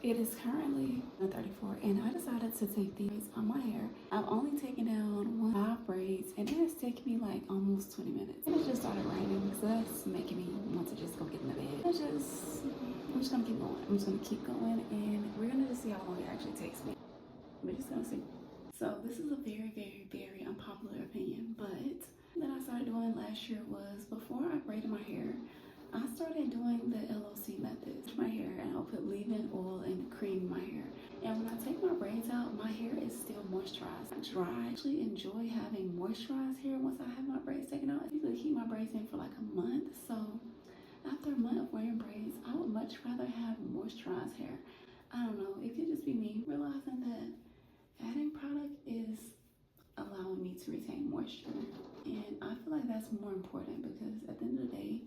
It is currently 34 and I decided to take these on my hair. I've only taken down 5 braids and it has taken me like almost 20 minutes. It just started raining, so that's making me want to just go get in the bed. I'm just gonna keep going. I'm just gonna keep going and we're gonna just see how long it actually takes me. We're just gonna see. So this is a very unpopular opinion, but that I started doing last year was before I braided my hair, I started doing the LOC method to my hair, and I'll put leave-in oil and cream in my hair. And when I take my braids out, my hair is still moisturized. Dry. I actually enjoy having moisturized hair once I have my braids taken out. I usually keep my braids in for like a month, so after a month of wearing braids, I would much rather have moisturized hair. I don't know, it could just be me realizing that adding product is allowing me to retain moisture. And I feel like that's more important because at the end of the day,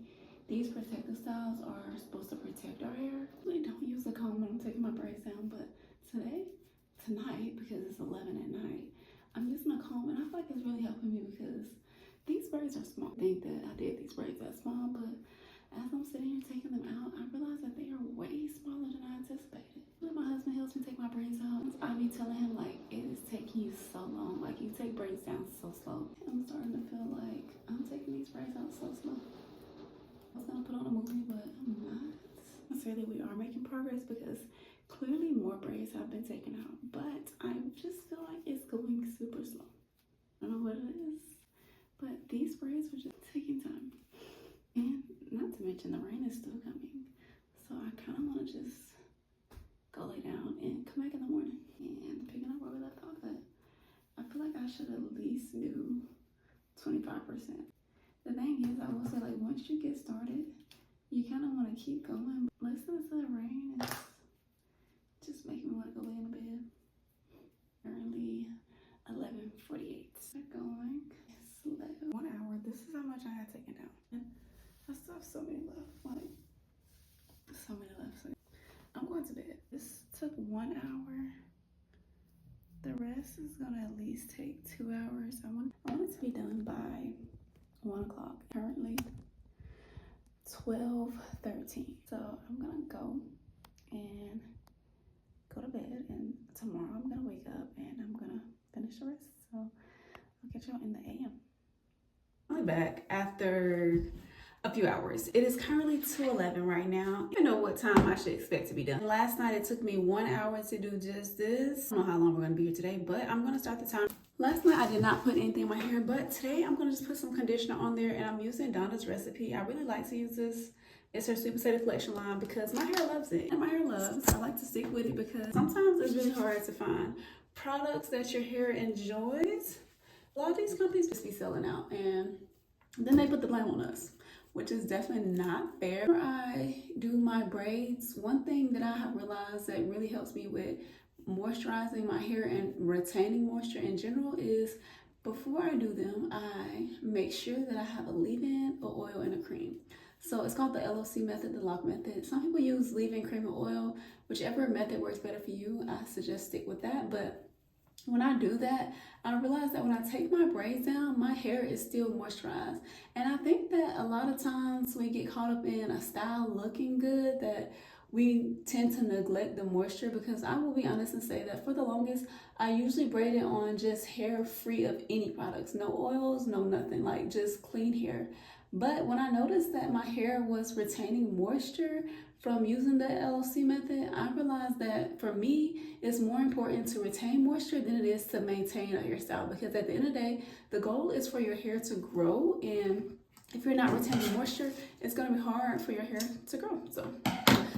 these protective styles are supposed to protect our hair. I really don't use a comb when I'm taking my braids down, but tonight, because it's 11 at night, I'm using a comb and I feel like it's really helping me because these braids are small. I think that I did these braids that small, but as I'm sitting here taking them out, I realized that they are way smaller than I anticipated. When my husband helps me take my braids out, I be telling him like, it is taking you so long. Like you take braids down so slow. I'm starting to feel like I'm taking these braids out so slow. I was gonna put on a movie, but I'm not. Necessarily we are making progress because clearly more braids have been taken out, but I just feel like it's going super slow. I don't know what it is, but these braids were just taking time. And not to mention the rain is still coming. So I kind of want to just go lay down and come back in the morning and picking up where we left off at. I feel like I should at least do 25%. The thing is, I will say, like, once you get started, you kind of want to keep going. Listening to the rain is just making me want to go lay in the bed. Early 11:48. Going. Slept 1 hour. This is how much I had taken down. And I still have so many left. Like, so many left. So I'm going to bed. This took 1 hour. The rest is going to at least take 2 hours. I want it to be done by 1 o'clock. Currently 12:13. So I'm gonna go to bed, and tomorrow I'm gonna wake up and I'm gonna finish the rest. So I'll catch y'all in the AM. I'm back after a few hours. It is currently 2:11 right now. I don't know what time I should expect to be done. Last night it took me 1 hour to do just this. I don't know how long we're gonna be here today, but I'm gonna start the time. Last night I did not put anything in my hair, but today I'm gonna just put some conditioner on there, and I'm using Donna's recipe. I really like to use this. It's her Sweet Potato Collection line because my hair loves it. And my hair loves. I like to stick with it because sometimes it's really hard to find products that your hair enjoys. A lot of these companies just be selling out, and then they put the blame on us, which is definitely not fair. Whenever I do my braids, one thing that I have realized that really helps me with moisturizing my hair and retaining moisture in general is before I do them, I make sure that I have a leave-in, a oil, and a cream. So it's called the LOC method, the lock method. Some people use leave-in, cream, or oil. Whichever method works better for you, I suggest stick with that. But when I do that, I realize that when I take my braids down, my hair is still moisturized. And I think that a lot of times we get caught up in a style looking good that we tend to neglect the moisture, because I will be honest and say that for the longest, I usually braided on just hair free of any products, no oils, no nothing, like just clean hair. But when I noticed that my hair was retaining moisture from using the LOC method, I realized that for me, it's more important to retain moisture than it is to maintain a hairstyle, because at the end of the day, the goal is for your hair to grow, and if you're not retaining moisture, it's going to be hard for your hair to grow. So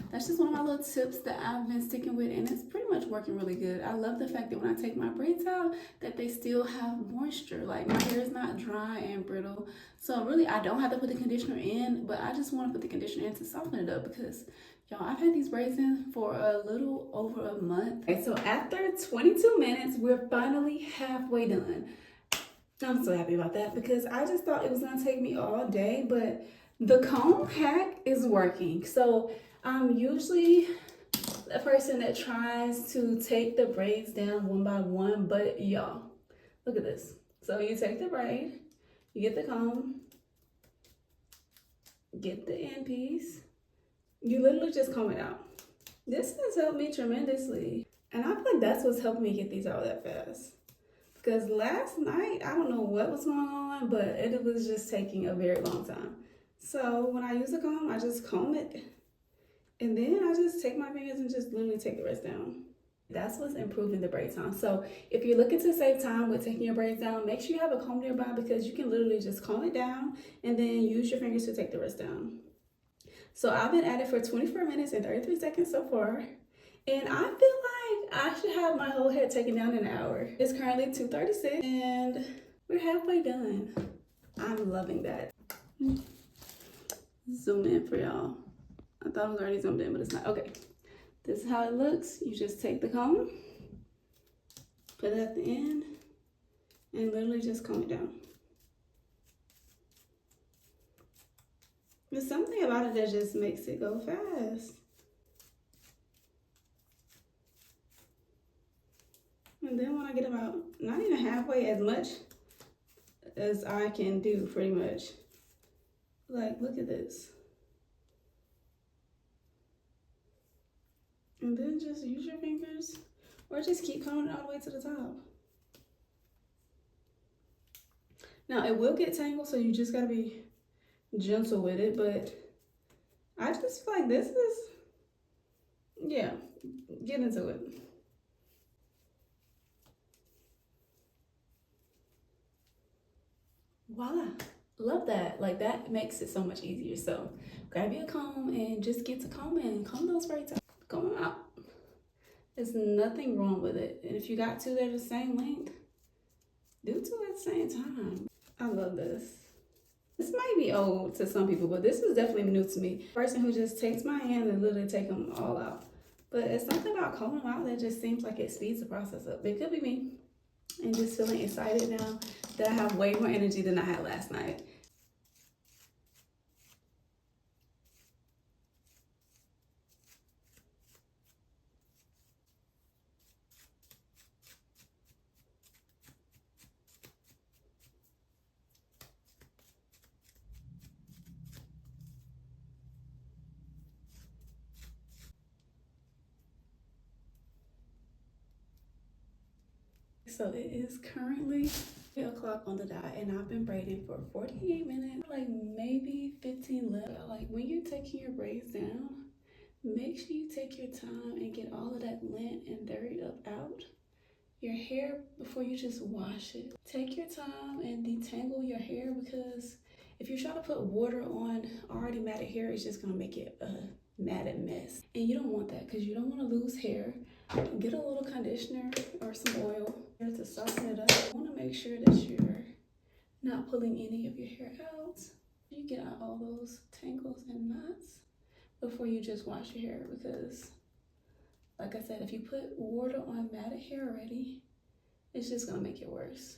that's just one of my little tips that I've been sticking with, and it's pretty much working really good. I love the fact that when I take my braids out, that they still have moisture. Like, my hair is not dry and brittle. So really, I don't have to put the conditioner in, but I just want to put the conditioner in to soften it up because, y'all, I've had these braids in for a little over a month. Okay, so after 22 minutes, we're finally halfway done. I'm so happy about that because I just thought it was going to take me all day, but the comb hack is working. So I'm usually a person that tries to take the braids down one by one, but y'all, look at this. So you take the braid, you get the comb, get the end piece, you literally just comb it out. This has helped me tremendously. And I feel like that's what's helping me get these out that fast. Because last night, I don't know what was going on, but it was just taking a very long time. So when I use a comb, I just comb it. And then I just take my fingers and just literally take the rest down. That's what's improving the braid time. So if you're looking to save time with taking your braids down, make sure you have a comb nearby because you can literally just comb it down and then use your fingers to take the rest down. So I've been at it for 24 minutes and 33 seconds so far. And I feel like I should have my whole head taken down in an hour. It's currently 2:36 and we're halfway done. I'm loving that. Zoom in for y'all. I thought it was already zoomed in, but it's not. Okay, this is how it looks. You just take the comb, put it at the end, and literally just comb it down. There's something about it that just makes it go fast. And then when I get about not even halfway as much as I can do, pretty much. Like, look at this. And then just use your fingers or just keep combing it all the way to the top. Now, it will get tangled, so you just gotta be gentle with it, but I just feel like this is, yeah, get into it. Voila. Love that. Like, that makes it so much easier. So grab your comb and just get to combing and comb those braids out. Comb them out. There's nothing wrong with it. And if you got two that are the same length, do two at the same time. I love this. This might be old to some people, but this is definitely new to me. Person who just takes my hand and literally take them all out. But it's something about combing them out that just seems like it speeds the process up. It could be me. And just feeling excited now that I have way more energy than I had last night. So it is currently 3 o'clock on the dot and I've been braiding for 48 minutes, like maybe 15 left. Like, when you're taking your braids down, make sure you take your time and get all of that lint and dirt up out your hair before you just wash it. Take your time and detangle your hair, because if you try to put water on already matted hair, it's just gonna make it a matted mess. And you don't want that, because you don't want to lose hair. Get a little conditioner or some oil to soften it up. You want to make sure that you're not pulling any of your hair out. You get out all those tangles and knots before you just wash your hair, because like I said, if you put water on matted hair already, it's just gonna make it worse.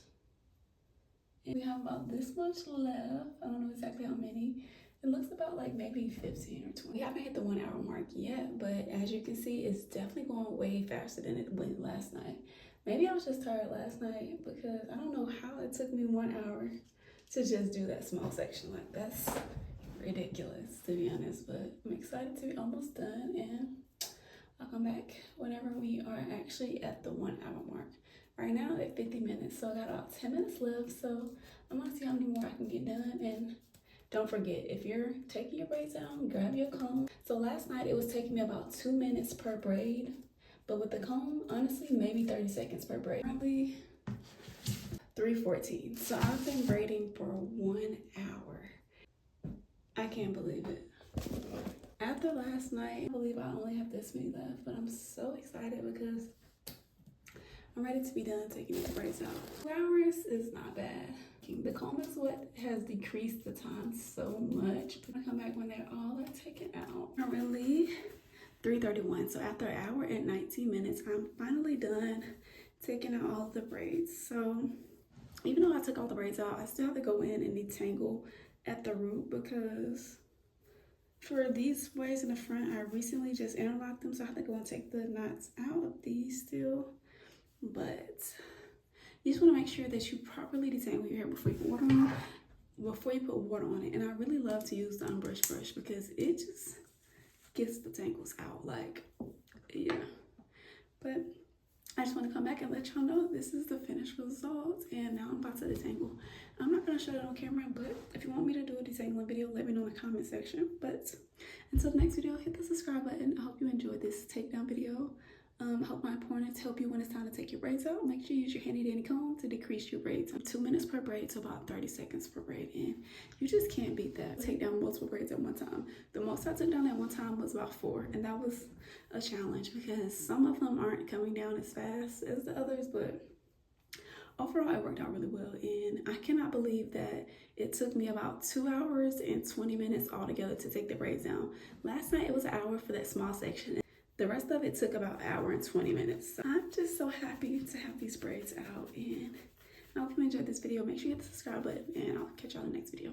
And we have about this much left. I don't know exactly how many. It looks about like maybe 15 or 20. We haven't hit the 1 hour mark yet, but as you can see, it's definitely going way faster than it went last night. Maybe I was just tired last night, because I don't know how it took me 1 hour to just do that small section. Like, that's ridiculous, to be honest, but I'm excited to be almost done, and I'll come back whenever we are actually at the 1 hour mark. Right now at 50 minutes, so I got about 10 minutes left, so I'm gonna see how many more I can get done. And don't forget, if you're taking your braids down, grab your comb. So last night it was taking me about 2 minutes per braid, but with the comb, honestly, maybe 30 seconds per braid. Probably 3:14. So I've been braiding for 1 hour. I can't believe it. After last night, I believe I only have this many left, but I'm so excited because I'm ready to be done taking these braids out. 2 hours is not bad. The comb is what has decreased the time so much. But I come back when they're all are taken out. Currently 3:31. So after an hour and 19 minutes, I'm finally done taking out all of the braids. So even though I took all the braids out, I still have to go in and detangle at the root, because for these braids in the front, I recently just interlocked them, so I have to go and take the knots out of these still. But you just want to make sure that you properly detangle your hair before you put water on it. And I really love to use the unbrushed brush, because it just gets the tangles out. Like, yeah. But I just want to come back and let y'all know this is the finished result, and now I'm about to detangle. I'm not going to show it on camera, but if you want me to do a detangling video, let me know in the comment section. But until the next video, hit the subscribe button. I hope you enjoyed this takedown video. I hope my pointers help you when it's time to take your braids out. Make sure you use your handy dandy comb to decrease your braids. 2 minutes per braid to about 30 seconds per braid, and you just can't beat that. Take down multiple braids at one time. The most I took down at one time was about 4, and that was a challenge because some of them aren't coming down as fast as the others, but overall it worked out really well. And I cannot believe that it took me about 2 hours and 20 minutes altogether to take the braids down. Last night it was an hour for that small section. The rest of it took about an hour and 20 minutes. So I'm just so happy to have these braids out, and I hope you enjoyed this video. Make sure you hit the subscribe button, and I'll catch y'all in the next video.